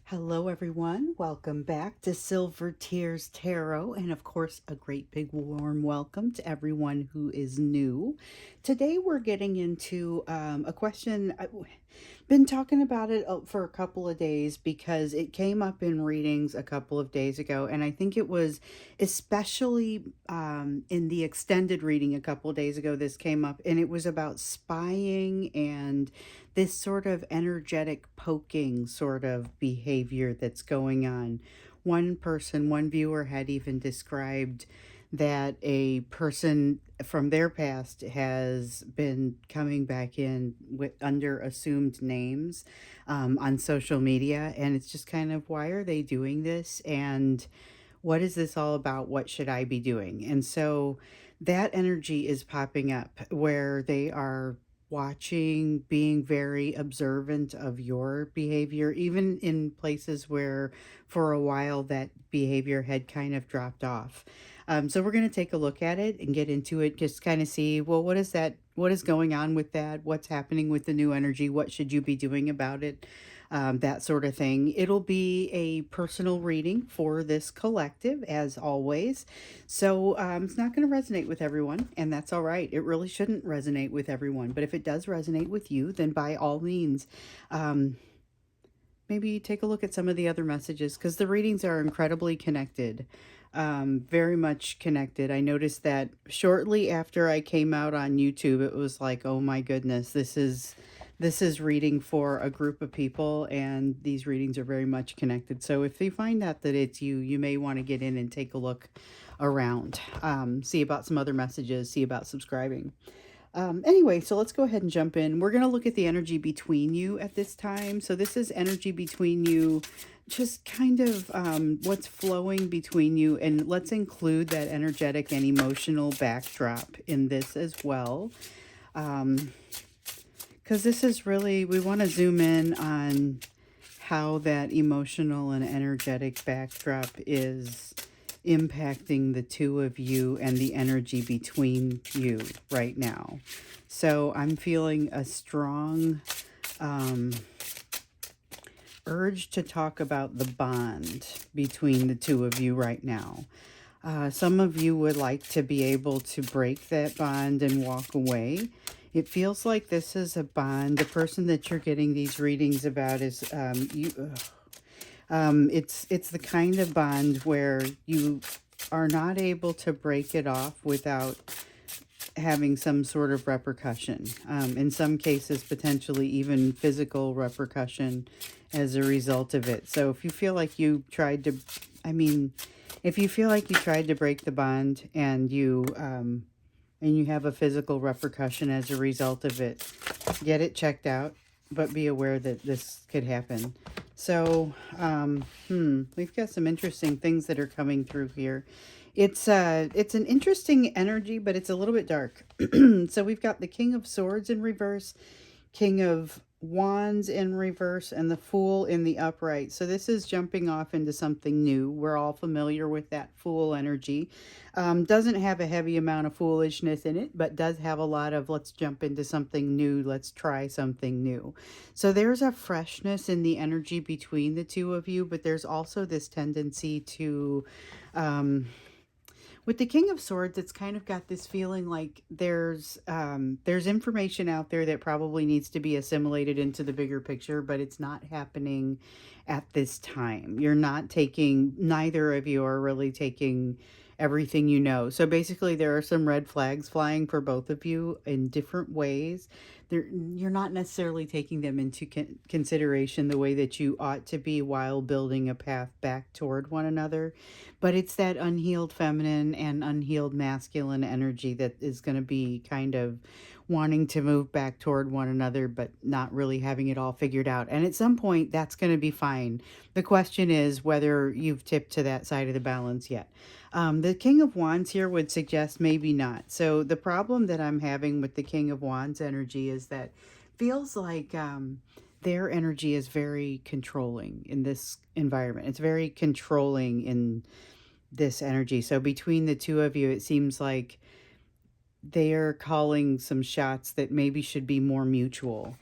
Hello, everyone. Welcome back to Silver Tears Tarot. And of course, a great big warm welcome to everyone who is new. Today, we're getting into a question. I've been talking about it for a couple of days because it came up in readings a couple of days ago. And I think it was especially in the extended reading a couple of days ago, this came up, and it was about spying and this sort of energetic poking sort of behavior that's going on. One viewer had even described that a person from their past has been coming back in with under assumed names on social media, and it's just kind of, why are they doing this, and what is this all about? What should I be doing? And so that energy is popping up where they are watching, being very observant of your behavior, even in places where for a while that behavior had kind of dropped off. So we're going to take a look at it and get into it, just kind of see, well, what is that? What is going on with that? What's happening with the new energy? What should you be doing about it? That sort of thing. It'll be a personal reading for this collective, as always. So it's not going to resonate with everyone, and that's all right. It really shouldn't resonate with everyone. But if it does resonate with you, then by all means, um, maybe take a look at some of the other messages because the readings are incredibly connected. Very much connected. I noticed that shortly after I came out on YouTube, it was like, oh my goodness, this is reading for a group of people, and these readings are very much connected. So if you find out that it's you, you may want to get in and take a look around, see about some other messages, see about subscribing. Anyway, so let's go ahead and jump in. We're going to look at the energy between you at this time. So this is energy between you, just kind of what's flowing between you. And let's include that energetic and emotional backdrop in this as well. Because this is really, we want to zoom in on how that emotional and energetic backdrop is impacting the two of you and the energy between you right now. So I'm feeling a strong urge to talk about the bond between the two of you right now. Some of you would like to be able to break that bond and walk away. It feels like this is a bond. The person that you're getting these readings about is you. It's the kind of bond where you are not able to break it off without having some sort of repercussion. In some cases, potentially even physical repercussion as a result of it. So if you feel like you tried to, if you feel like you tried to break the bond and you have a physical repercussion as a result of it, get it checked out, but be aware that this could happen. So, we've got some interesting things that are coming through here. It's an interesting energy, but it's a little bit dark. So we've got the King of Swords in reverse, King of Wands in reverse, and the Fool in the upright. So this is jumping off into something new. We're all familiar with that Fool energy. Doesn't have a heavy amount of foolishness in it, but does have a lot of, let's jump into something new, let's try something new. So there's a freshness in the energy between the two of you, but there's also this tendency to with the King of Swords, it's kind of got this feeling like there's information out there that probably needs to be assimilated into the bigger picture, but it's not happening at this time. You're not taking, neither of you are really taking everything you know. So basically, there are some red flags flying for both of you in different ways. You're not necessarily taking them into consideration the way that you ought to be while building a path back toward one another. But it's that unhealed feminine and unhealed masculine energy that is going to be kind of wanting to move back toward one another, but not really having it all figured out. And at some point, that's going to be fine. The question is whether you've tipped to that side of the balance yet. The King of Wands here would suggest maybe not. So the problem that I'm having with the King of Wands energy is that feels like their energy is very controlling in this environment. It's very controlling in this energy. So between the two of you, it seems like they are calling some shots that maybe should be more mutual.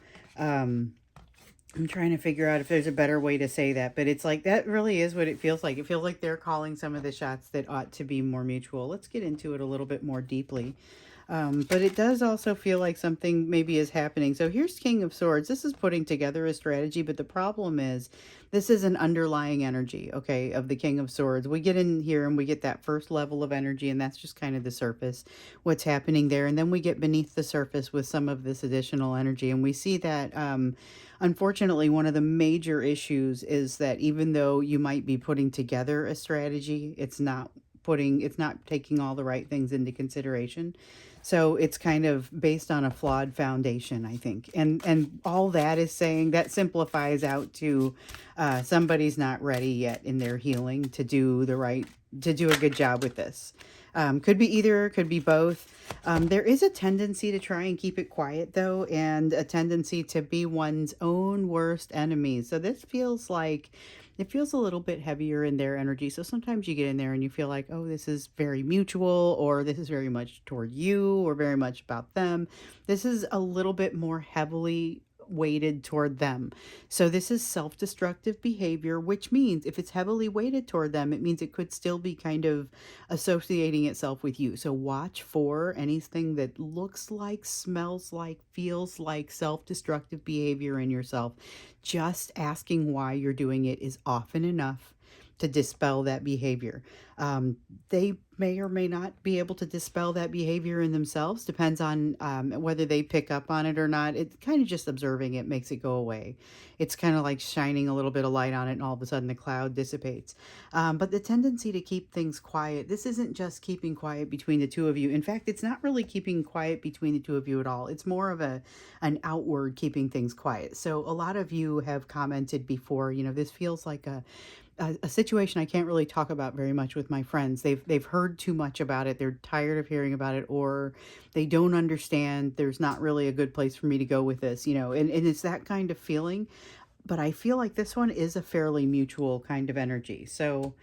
I'm trying to figure out if there's a better way to say that, but it's like that really is what it feels like. It feels like they're calling some of the shots that ought to be more mutual. Let's get into it a little bit more deeply. But it does also feel like something maybe is happening. So here's King of Swords. This is putting together a strategy, but the problem is this is an underlying energy, okay, of the King of Swords. We get in here and we get that first level of energy, and that's just kind of the surface, what's happening there. And then we get beneath the surface with some of this additional energy. And we see that, unfortunately, one of the major issues is that even though you might be putting together a strategy, it's not taking all the right things into consideration. So it's kind of based on a flawed foundation, I think. And all that is saying that simplifies out to somebody's not ready yet in their healing to do a good job with this. Could be either, could be both. There is a tendency to try and keep it quiet, though, and a tendency to be one's own worst enemy. So this feels like it feels a little bit heavier in their energy. So sometimes you get in there and you feel like, oh, this is very mutual, or this is very much toward you, or very much about them. This is a little bit more heavily weighted toward them. So this is self-destructive behavior, which means if it's heavily weighted toward them, it means it could still be kind of associating itself with you. So watch for anything that looks like, smells like, feels like self-destructive behavior in yourself. Just asking why you're doing it is often enough to dispel that behavior. They may or may not be able to dispel that behavior in themselves. Depends on whether they pick up on it or not. It kind of just observing it makes it go away. It's kind of like shining a little bit of light on it, and all of a sudden the cloud dissipates. But the tendency to keep things quiet, this isn't just keeping quiet between the two of you. In fact, it's not really keeping quiet between the two of you at all. It's more of an outward keeping things quiet. So a lot of you have commented before, this feels like a situation I can't really talk about very much with my friends. They've heard too much about it. They're tired of hearing about it, or they don't understand. There's not really a good place for me to go with this, and it's that kind of feeling. But I feel like this one is a fairly mutual kind of energy. So,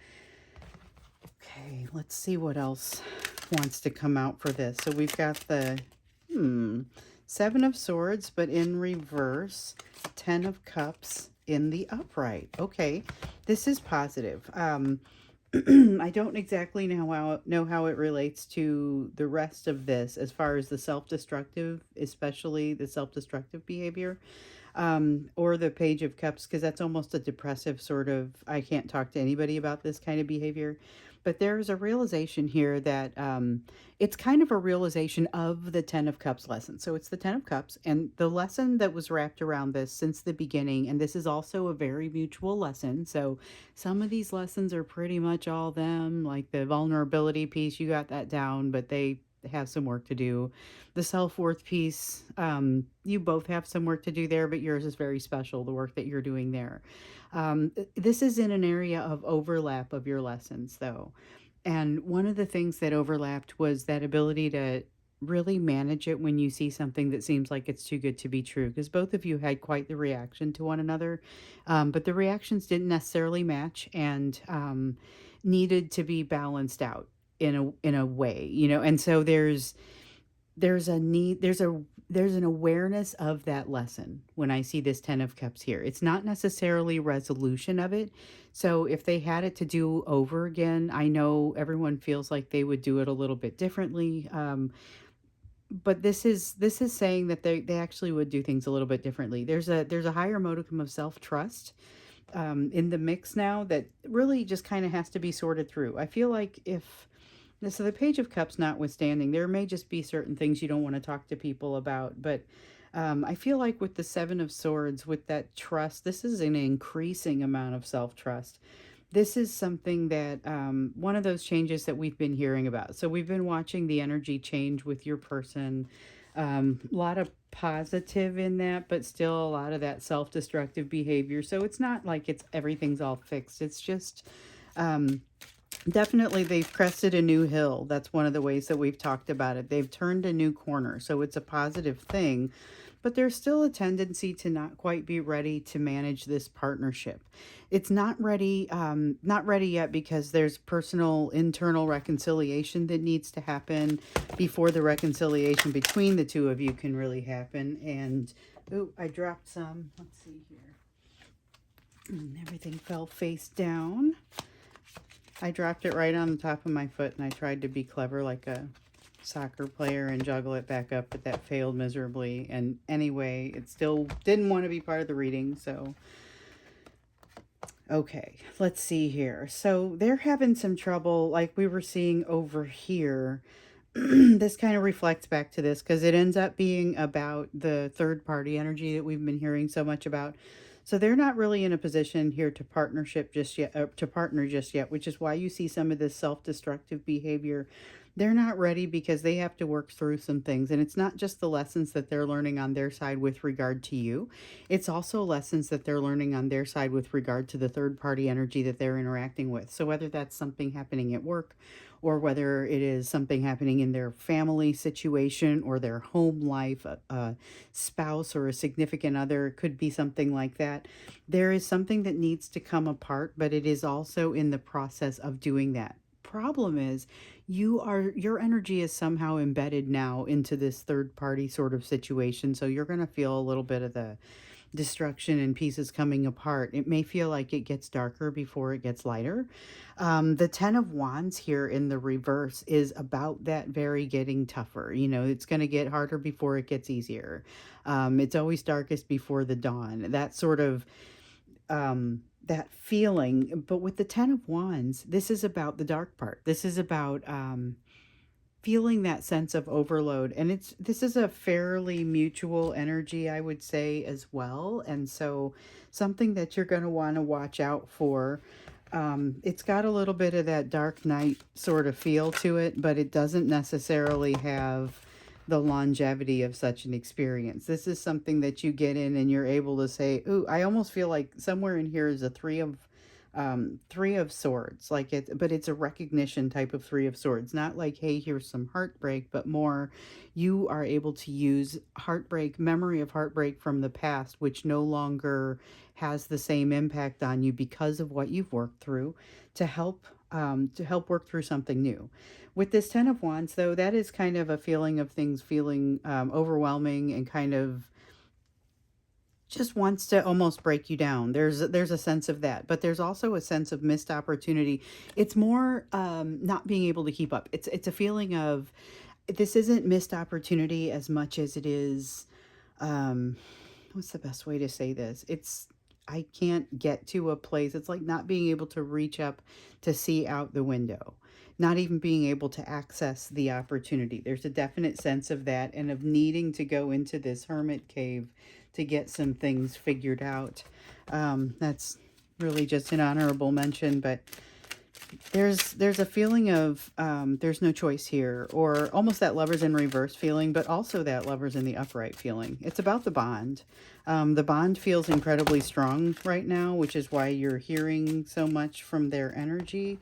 okay, let's see what else wants to come out for this. So we've got the Seven of Swords, but in reverse, Ten of Cups in the upright. Okay, this is positive. I don't exactly know how it relates to the rest of this as far as the self-destructive, especially the self-destructive behavior, or the Page of Cups, because that's almost a depressive sort of, I can't talk to anybody about this kind of behavior. But there's a realization here that it's kind of a realization of the Ten of Cups lesson. So it's the Ten of Cups, and the lesson that was wrapped around this since the beginning, and this is also a very mutual lesson. So some of these lessons are pretty much all them, like the vulnerability piece, you got that down, but they have some work to do. The self-worth piece, you both have some work to do there, but yours is very special, the work that you're doing there. This is in an area of overlap of your lessons, though. And one of the things that overlapped was that ability to really manage it when you see something that seems like it's too good to be true, because both of you had quite the reaction to one another, but the reactions didn't necessarily match, and needed to be balanced out in a way, and so there's a need, there's an awareness of that lesson when I see this Ten of Cups here. It's not necessarily resolution of it. So if they had it to do over again, I know everyone feels like they would do it a little bit differently. But this is saying that they actually would do things a little bit differently. There's a higher modicum of self-trust in the mix now that really just kind of has to be sorted through. I feel like if so the Page of Cups notwithstanding, there may just be certain things you don't want to talk to people about. But I feel like with the Seven of Swords, with that trust, this is an increasing amount of self-trust. This is something that, one of those changes that we've been hearing about. So we've been watching the energy change with your person. A lot of positive in that, but still a lot of that self-destructive behavior. So it's not like everything's all fixed. It's just, definitely, they've crested a new hill. That's one of the ways that we've talked about it. They've turned a new corner, so it's a positive thing. But there's still a tendency to not quite be ready to manage this partnership. It's not ready yet because there's personal internal reconciliation that needs to happen before the reconciliation between the two of you can really happen. And, oh, I dropped some. Let's see here. And everything fell face down. I dropped it right on the top of my foot, and I tried to be clever like a soccer player and juggle it back up, but that failed miserably. And anyway, it still didn't want to be part of the reading, so okay, let's see here. So they're having some trouble, like we were seeing over here. This kind of reflects back to this because it ends up being about the third party energy that we've been hearing so much about. So they're not really in a position here to partnership just yet, to partner just yet, which is why you see some of this self-destructive behavior. They're not ready because they have to work through some things, and it's not just the lessons that they're learning on their side with regard to you. It's also lessons that they're learning on their side with regard to the third party energy that they're interacting with. So whether that's something happening at work, or whether it is something happening in their family situation or their home life, a spouse or a significant other, it could be something like that. There is something that needs to come apart, but it is also in the process of doing that. Problem is, your energy is somehow embedded now into this third party sort of situation, so you're going to feel a little bit of the destruction and pieces coming apart. It may feel like it gets darker before it gets lighter. The Ten of Wands here in the reverse is about that very getting tougher. You know, it's going to get harder before it gets easier. It's always darkest before the dawn. That sort of that feeling. But with the Ten of Wands, this is about the dark part. This is about feeling that sense of overload, and this is a fairly mutual energy, I would say, as well. And so something that you're going to want to watch out for. It's got a little bit of that Dark Knight sort of feel to it, but it doesn't necessarily have the longevity of such an experience. This is something that you get in and you're able to say, ooh, I almost feel like somewhere in here is a three of swords, like it, but it's a recognition type of three of swords, not like, hey, here's some heartbreak, but more you are able to use heartbreak, memory of heartbreak from the past, which no longer has the same impact on you because of what you've worked through, to help work through something new. With this Ten of Wands, though, that is kind of a feeling of things feeling overwhelming and kind of just wants to almost break you down. There's a sense of that, but there's also a sense of missed opportunity. It's more not being able to keep up. It's a feeling of this isn't missed opportunity as much as it is. Um, what's the best way to say this? It's I can't get to a place. It's like not being able to reach up to see out the window, not even being able to access the opportunity. There's a definite sense of that and of needing to go into this hermit cave to get some things figured out. That's really just an honorable mention, but there's a feeling of there's no choice here, or almost that lovers in reverse feeling, but also that lovers in the upright feeling. It's about the bond. The bond feels incredibly strong right now, which is why you're hearing so much from their energy.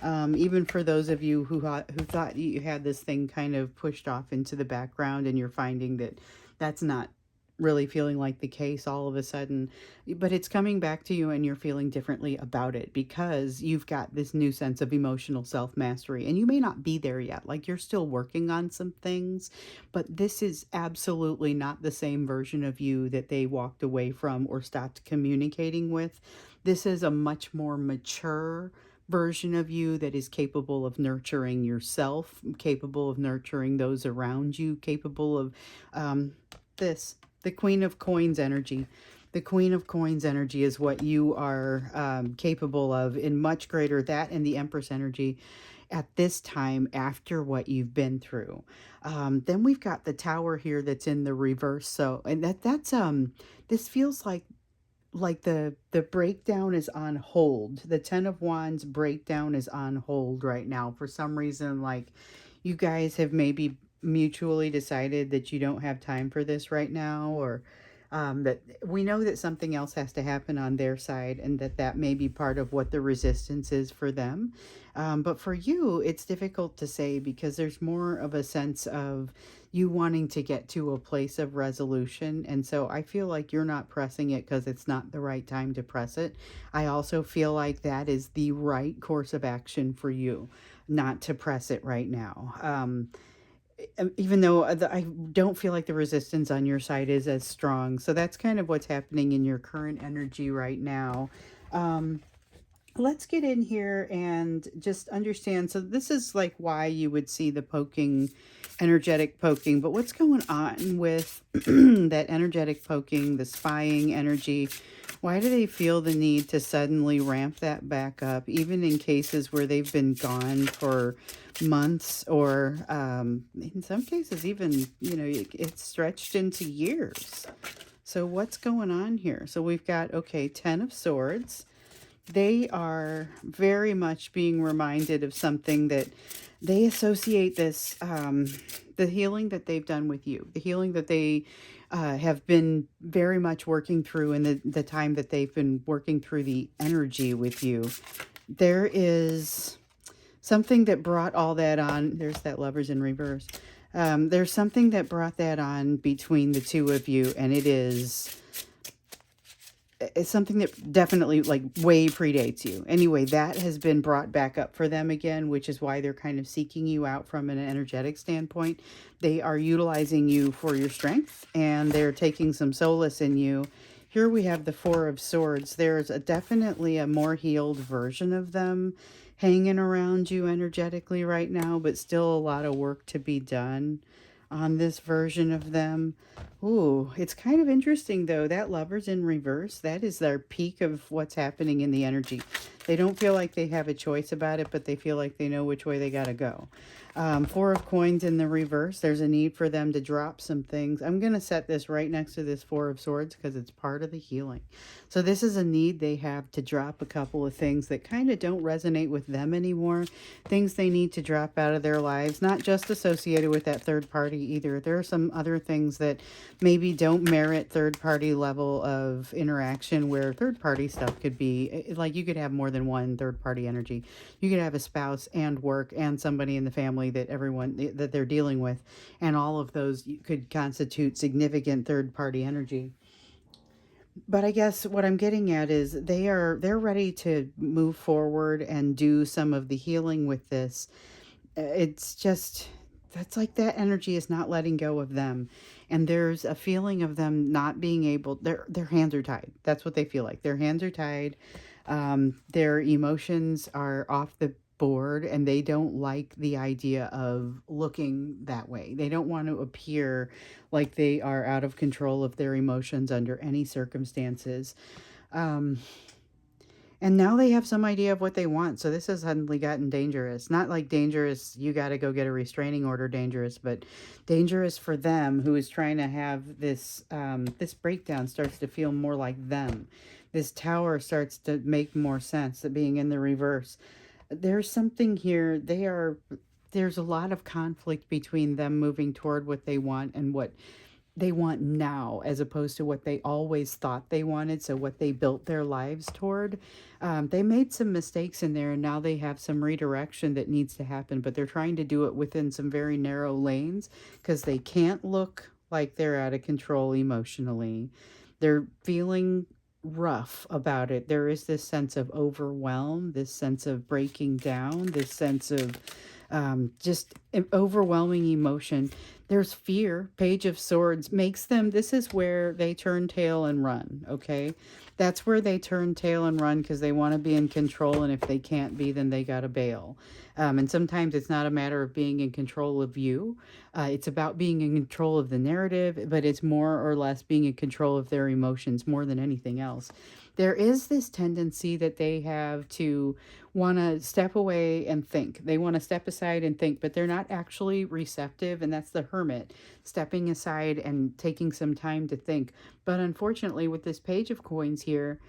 Even for those of you who thought you had this thing kind of pushed off into the background, and you're finding that that's not really feeling like the case all of a sudden, but it's coming back to you and you're feeling differently about it because you've got this new sense of emotional self-mastery, and you may not be there yet, like you're still working on some things, but this is absolutely not the same version of you that they walked away from or stopped communicating with. This is a much more mature version of you that is capable of nurturing yourself, capable of nurturing those around you, capable of this the Queen of Coins energy. The Queen of Coins energy is what you are capable of in much greater, that and the Empress energy at this time after what you've been through. Then we've got the Tower here that's in the reverse. So, and that's this feels like the breakdown is on hold. The Ten of Wands breakdown is on hold right now for some reason. Like you guys have maybe mutually decided that you don't have time for this right now, or that we know that something else has to happen on their side, and that may be part of what the resistance is for them. But for you, it's difficult to say because there's more of a sense of you wanting to get to a place of resolution. And so I feel like you're not pressing it because it's not the right time to press it. I also feel like that is the right course of action for you, not to press it right now. even though I don't feel like the resistance on your side is as strong. So that's kind of what's happening in your current energy right now. Um, let's get in here and just understand. So this is like why you would see the poking, energetic poking. But what's going on with that energetic poking, the spying energy? Why do they feel the need to suddenly ramp that back up, even in cases where they've been gone for months, or in some cases even, it's stretched into years? So what's going on here? So we've got, okay, 10 of Swords. They are very much being reminded of something that they associate this, the healing that they've done with you, the healing that they have been very much working through in the time that they've been working through the energy with you. There is something that brought all that on. There's that Lovers in reverse. There's something that brought that on between the two of you, and it's something that definitely like way predates you. Anyway, that has been brought back up for them again, which is why they're kind of seeking you out from an energetic standpoint. They are utilizing you for your strength, and they're taking some solace in you. Here we have the Four of Swords. There's definitely a more healed version of them hanging around you energetically right now, but still a lot of work to be done on this version of them. Ooh, it's kind of interesting though. That Lovers in reverse, that is their peak of what's happening in the energy. They don't feel like they have a choice about it, but they feel like they know which way they got to go. Four of Coins in the reverse, there's a need for them to drop some things. I'm going to set this right next to this Four of Swords because it's part of the healing. So this is a need they have to drop a couple of things that kind of don't resonate with them anymore. Things they need to drop out of their lives, not just associated with that third party either. There are some other things that maybe don't merit third party level of interaction, where third party stuff could be like you could have more than one third party energy. You could have a spouse and work and somebody in the family that everyone that they're dealing with, and all of those could constitute significant third party energy. But I guess what I'm getting at is they're ready to move forward and do some of the healing with this. It's just that's like that energy is not letting go of them, and there's a feeling of them not being able. Their hands are tied. That's what they feel like. Their hands are tied. Their emotions are off the board, and they don't like the idea of looking that way. They don't want to appear like they are out of control of their emotions under any circumstances. Um, and now they have some idea of what they want. So this has suddenly gotten dangerous. Not like dangerous, you got to go get a restraining order dangerous, but dangerous for them, who is trying to have this, this breakdown starts to feel more like them. This tower starts to make more sense, that being in the reverse. There's something here. There's a lot of conflict between them moving toward what they want and what they want now, as opposed to what they always thought they wanted. So what they built their lives toward. They made some mistakes in there, and now they have some redirection that needs to happen, but they're trying to do it within some very narrow lanes because they can't look like they're out of control emotionally. They're feeling rough about it. There is this sense of overwhelm, this sense of breaking down, this sense of just overwhelming emotion. There's fear. Page of Swords makes them, this is where they turn tail and run, okay? That's where they turn tail and run because they want to be in control, and if they can't be, then they got to bail. And sometimes it's not a matter of being in control of you. It's about being in control of the narrative, but it's more or less being in control of their emotions more than anything else. There is this tendency that they have to want to step away and think. They want to step aside and think, but they're not actually receptive. And that's the hermit, stepping aside and taking some time to think. But unfortunately, with this Page of Coins here,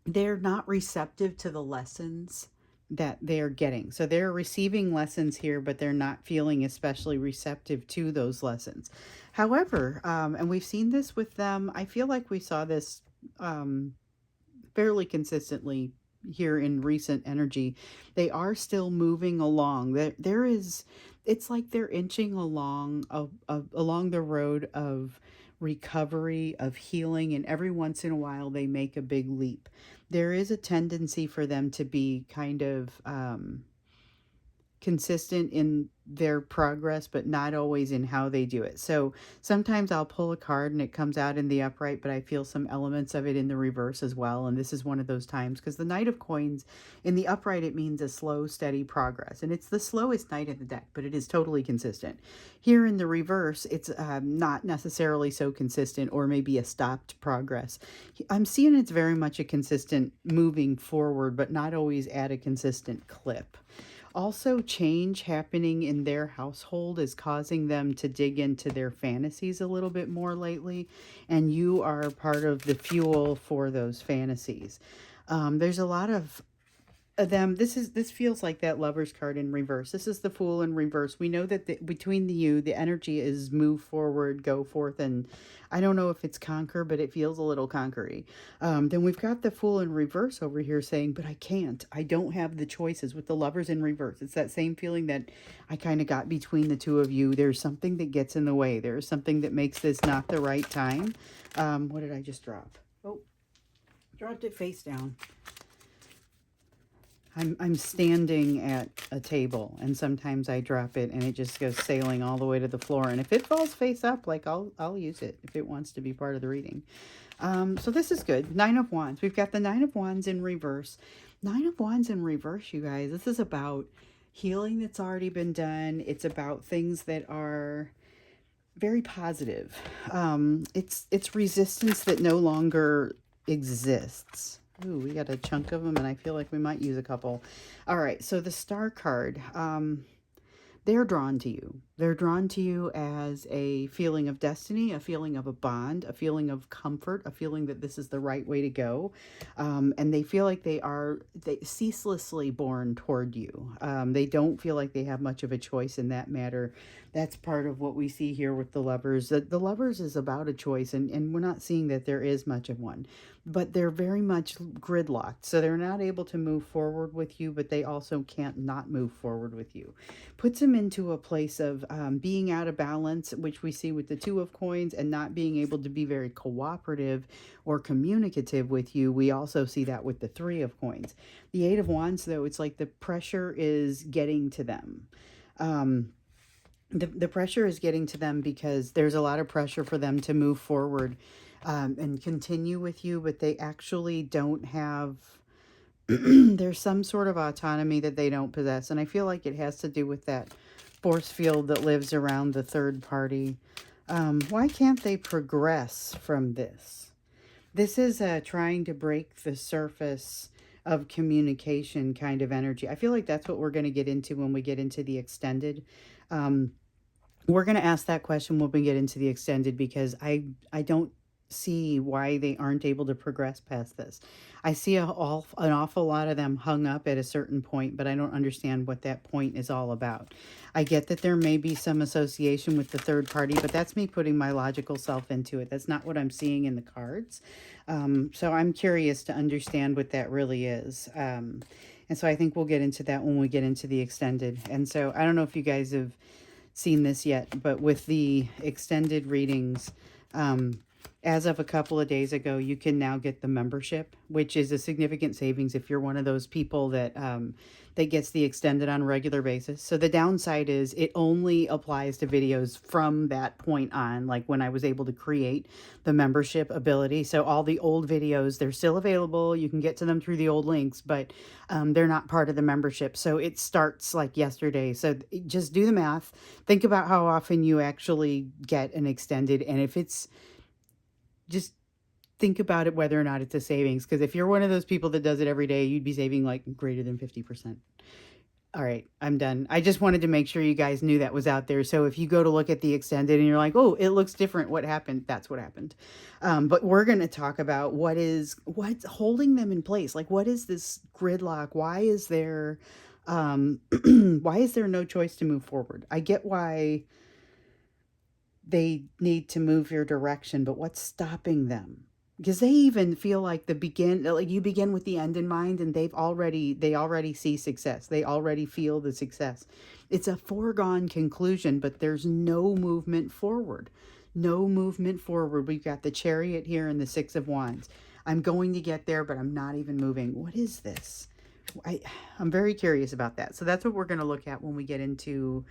they're not receptive to the lessons that they're getting. So they're receiving lessons here, but they're not feeling especially receptive to those lessons. However, and we've seen this with them, I feel like we saw this um, fairly consistently here in recent energy. They are still moving along. There is, it's like they're inching along along the road of recovery, of healing, and every once in a while they make a big leap. There is a tendency for them to be kind of consistent in their progress, but not always in how they do it. So sometimes I'll pull a card and it comes out in the upright, but I feel some elements of it in the reverse as well. And this is one of those times because the Knight of Coins in the upright, it means a slow, steady progress. And it's the slowest knight in the deck, but it is totally consistent. Here in the reverse, it's not necessarily so consistent, or maybe a stopped progress. I'm seeing it's very much a consistent moving forward, but not always at a consistent clip. Also, change happening in their household is causing them to dig into their fantasies a little bit more lately, and you are part of the fuel for those fantasies. There's a lot of them. This feels like that Lover's card in reverse. This is the Fool in reverse. We know that between the energy is move forward, go forth, and I don't know if it's conquer, but it feels a little conquery. Then we've got the Fool in reverse over here saying, but I can't. I don't have the choices with the Lovers in reverse. It's that same feeling that I kind of got between the two of you. There's something that gets in the way. There's something that makes this not the right time. What did I just drop? Oh, dropped it face down. I'm standing at a table, and sometimes I drop it and it just goes sailing all the way to the floor. And if it falls face up, like I'll use it if it wants to be part of the reading. So this is good. Nine of Wands. We've got the Nine of Wands in reverse. Nine of Wands in reverse, you guys. This is about healing that's already been done. It's about things that are very positive. It's resistance that no longer exists. Ooh, we got a chunk of them, and I feel like we might use a couple. All right, so the Star card, they're drawn to you. They're drawn to you as a feeling of destiny, a feeling of a bond, a feeling of comfort, a feeling that this is the right way to go. And they feel like they ceaselessly born toward you. They don't feel like they have much of a choice in that matter. That's part of what we see here with the Lovers. The Lovers is about a choice, and we're not seeing that there is much of one. But they're very much gridlocked. So they're not able to move forward with you, but they also can't not move forward with you. Puts them into a place of being out of balance, which we see with the Two of Coins, and not being able to be very cooperative or communicative with you. We also see that with the Three of Coins. The Eight of Wands, though, it's like the pressure is getting to them. The pressure is getting to them because there's a lot of pressure for them to move forward and continue with you, but they actually don't have there's some sort of autonomy that they don't possess, and I feel like it has to do with that force field that lives around the third party. Why can't they progress from this? This is trying to break the surface of communication kind of energy. I feel like that's what we're going to get into when we get into the extended. We're going to ask that question when we get into the extended, because I don't see why they aren't able to progress past this. I see an awful lot of them hung up at a certain point, but I don't understand what that point is all about. I get that there may be some association with the third party, but that's me putting my logical self into it. That's not what I'm seeing in the cards. So I'm curious to understand what that really is. And so I think we'll get into that when we get into the extended. And so I don't know if you guys have seen this yet, but with the extended readings, as of a couple of days ago, you can now get the membership, which is a significant savings if you're one of those people that that gets the extended on a regular basis. So the downside is it only applies to videos from that point on, like when I was able to create the membership ability. So all the old videos, they're still available. You can get to them through the old links, but they're not part of the membership. So it starts like yesterday. So just do the math. Think about how often you actually get an extended, and if it's just think about it whether or not it's a savings, because if you're one of those people that does it every day, you'd be saving like greater than 50%. All right, I'm done. I just wanted to make sure you guys knew that was out there. So if you go to look at the extended and you're like, oh, it looks different, what happened? That's what happened. But we're going to talk about what's holding them in place. Like, what is this gridlock? Why is there why is there no choice to move forward? I get why they need to move your direction, but what's stopping them? Because they even feel like you begin with the end in mind, and they already see success. They already feel the success. It's a foregone conclusion, but there's no movement forward. No movement forward. We've got the Chariot here and the Six of Wands. I'm going to get there, but I'm not even moving. What is this? I, I'm very curious about that. So that's what we're going to look at when we get into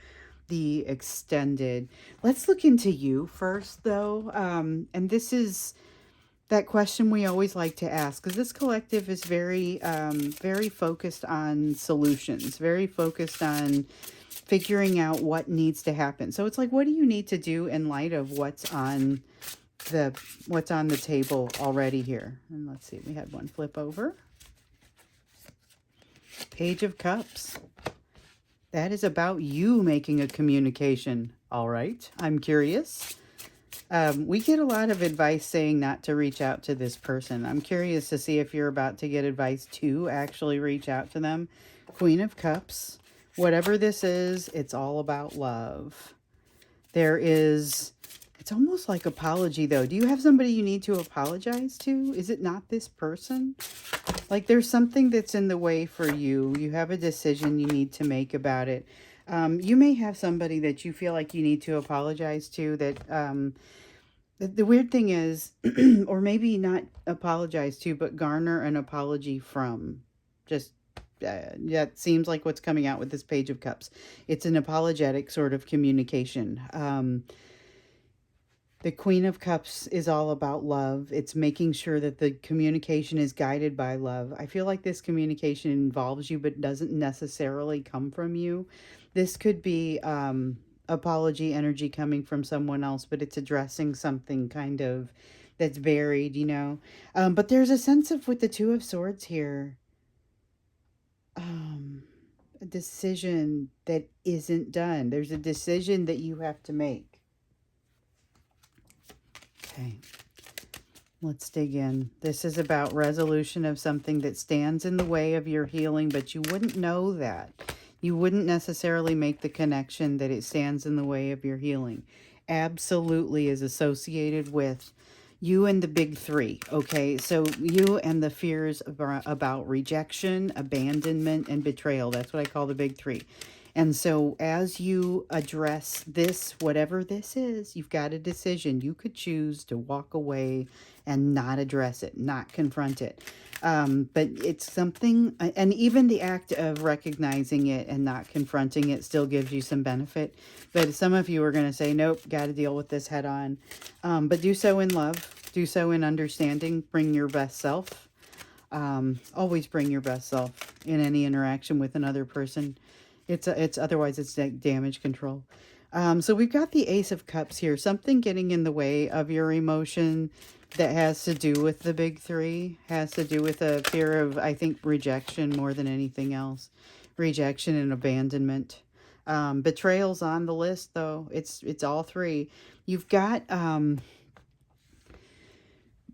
the extended. Let's look into you first, though. And this is that question we always like to ask, because this collective is very focused on solutions, very focused on figuring out what needs to happen. So it's like, what do you need to do in light of the what's on the table already here? And let's see, we had one flip over. Page of Cups. That is about you making a communication. All right, I'm curious. We get a lot of advice saying not to reach out to this person. I'm curious to see if you're about to get advice to actually reach out to them. Queen of Cups. Whatever this is, it's all about love. It's almost like apology, though. Do you have somebody you need to apologize to? Is it not this person? Like there's something that's in the way for you. You have a decision you need to make about it. You may have somebody that you feel like you need to apologize to that the weird thing is, or maybe not apologize to, but garner an apology from. Just that seems like what's coming out with this Page of Cups. It's an apologetic sort of communication. The Queen of Cups is all about love. It's making sure that the communication is guided by love. I feel like this communication involves you, but doesn't necessarily come from you. This could be apology energy coming from someone else, but it's addressing something kind of that's buried, you know. But there's a sense of, with the Two of Swords here, a decision that isn't done. There's a decision that you have to make. Okay, let's dig in. This is about resolution of something that stands in the way of your healing, but you wouldn't know that. You wouldn't necessarily make the connection that it stands in the way of your healing. Absolutely is associated with you and the big three, okay? So you and the fears about rejection, abandonment, and betrayal. That's what I call the big three. And so as you address this, whatever this is, you've got a decision. You could choose to walk away and not address it, not confront it. But it's something, and even the act of recognizing it and not confronting it still gives you some benefit. But some of you are going to say, nope, got to deal with this head on. But do so in love, do so in understanding, bring your best self. Always bring your best self in any interaction with another person. It's otherwise it's damage control. So we've got the Ace of Cups here. Something getting in the way of your emotion that has to do with the big three. Has to do with a fear of, I think, rejection more than anything else. Rejection and abandonment. Betrayal's on the list, though. It's all three. You've got...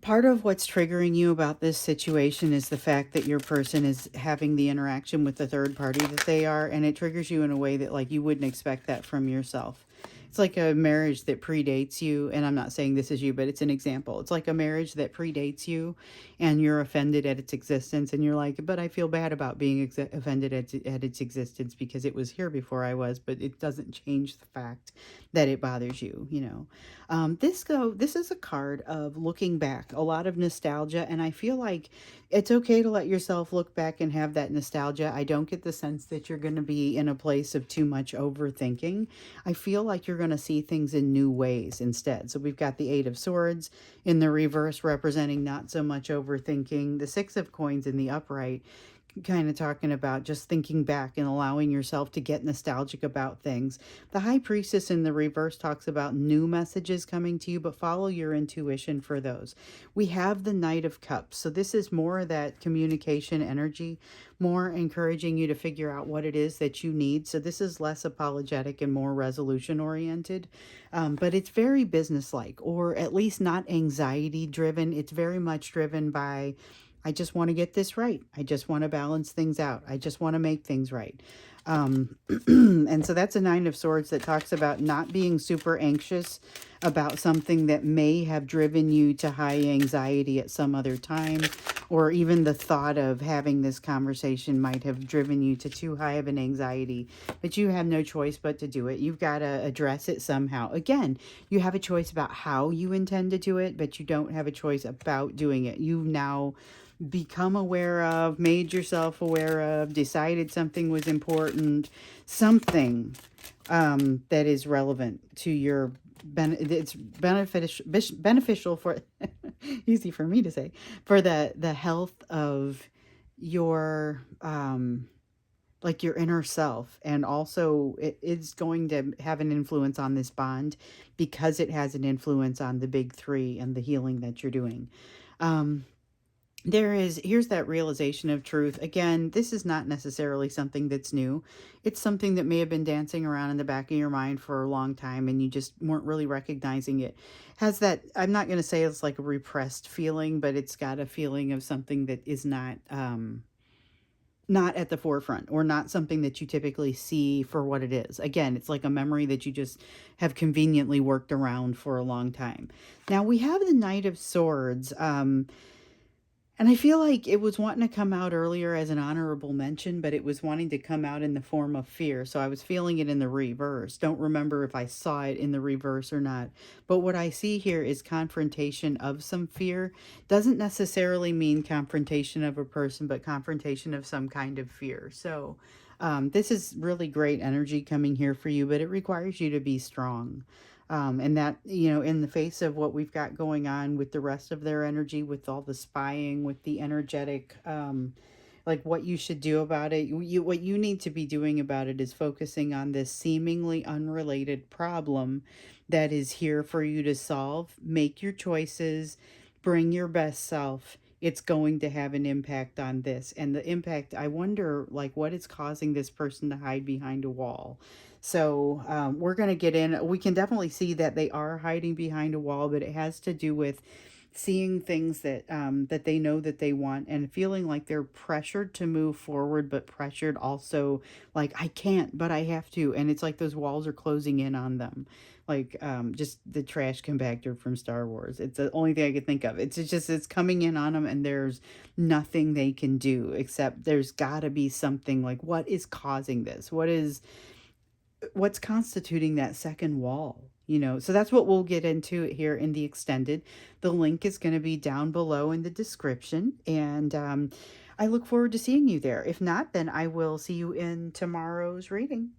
part of what's triggering you about this situation is the fact that your person is having the interaction with the third party that they are, and it triggers you in a way that, like, you wouldn't expect that from yourself. It's like a marriage that predates you, and I'm not saying this is you, but it's an example. It's like a marriage that predates you, and you're offended at its existence, and you're like, but I feel bad about being offended at its existence because it was here before I was, but it doesn't change the fact that it bothers you, you know. This is a card of looking back, a lot of nostalgia, and I feel like it's okay to let yourself look back and have that nostalgia. I don't get the sense that you're going to be in a place of too much overthinking. I feel like you're going to see things in new ways instead. So we've got the Eight of Swords in the reverse representing not so much overthinking. The Six of Coins in the upright kind of talking about just thinking back and allowing yourself to get nostalgic about things. The High Priestess in the reverse talks about new messages coming to you, but follow your intuition for those. We have the Knight of Cups. So this is more of that communication energy, more encouraging you to figure out what it is that you need. So this is less apologetic and more resolution oriented, but it's very businesslike, or at least not anxiety driven. It's very much driven by, I just want to get this right. I just want to balance things out. I just want to make things right. And so that's a Nine of Swords that talks about not being super anxious about something that may have driven you to high anxiety at some other time, or even the thought of having this conversation might have driven you to too high of an anxiety, but you have no choice but to do it. You've got to address it somehow. Again, you have a choice about how you intend to do it, but you don't have a choice about doing it. You've now become aware of, made yourself aware of, decided something was important, something that is relevant to your it's beneficial for easy for me to say, for the health of your like your inner self. And also it is going to have an influence on this bond because it has an influence on the big three and the healing that you're doing. um here's that realization of truth. Again, this is not necessarily something that's new. It's something that may have been dancing around in the back of your mind for a long time and you just weren't really recognizing it. Has that, I'm not going to say it's like a repressed feeling, but it's got a feeling of something that is not at the forefront, or not something that you typically see for what it is. Again, it's like a memory that you just have conveniently worked around for a long time. Now we have the Knight of Swords. And I feel like it was wanting to come out earlier as an honorable mention, but it was wanting to come out in the form of fear. So I was feeling it in the reverse. Don't remember if I saw it in the reverse or not. But what I see here is confrontation of some fear. Doesn't necessarily mean confrontation of a person, but confrontation of some kind of fear. So this is really great energy coming here for you, but it requires you to be strong. And that, in the face of what we've got going on with the rest of their energy, with all the spying, with the energetic, like what you should do about it, what you need to be doing about it is focusing on this seemingly unrelated problem that is here for you to solve. Make your choices, bring your best self. It's going to have an impact on this. And the impact, I wonder, like, what is causing this person to hide behind a wall. So we're going to get in. We can definitely see that they are hiding behind a wall, but it has to do with seeing things that they know that they want, and feeling like they're pressured to move forward, but pressured also, like, I can't, but I have to. And it's like those walls are closing in on them. Like just the trash compactor from Star Wars. It's the only thing I could think of. It's coming in on them, and there's nothing they can do except there's got to be something. Like, what is causing this? What's constituting that second wall? So that's what we'll get into here in the extended. The link is going to be down below in the description, and I look forward to seeing you there. If not, then I will see you in tomorrow's reading.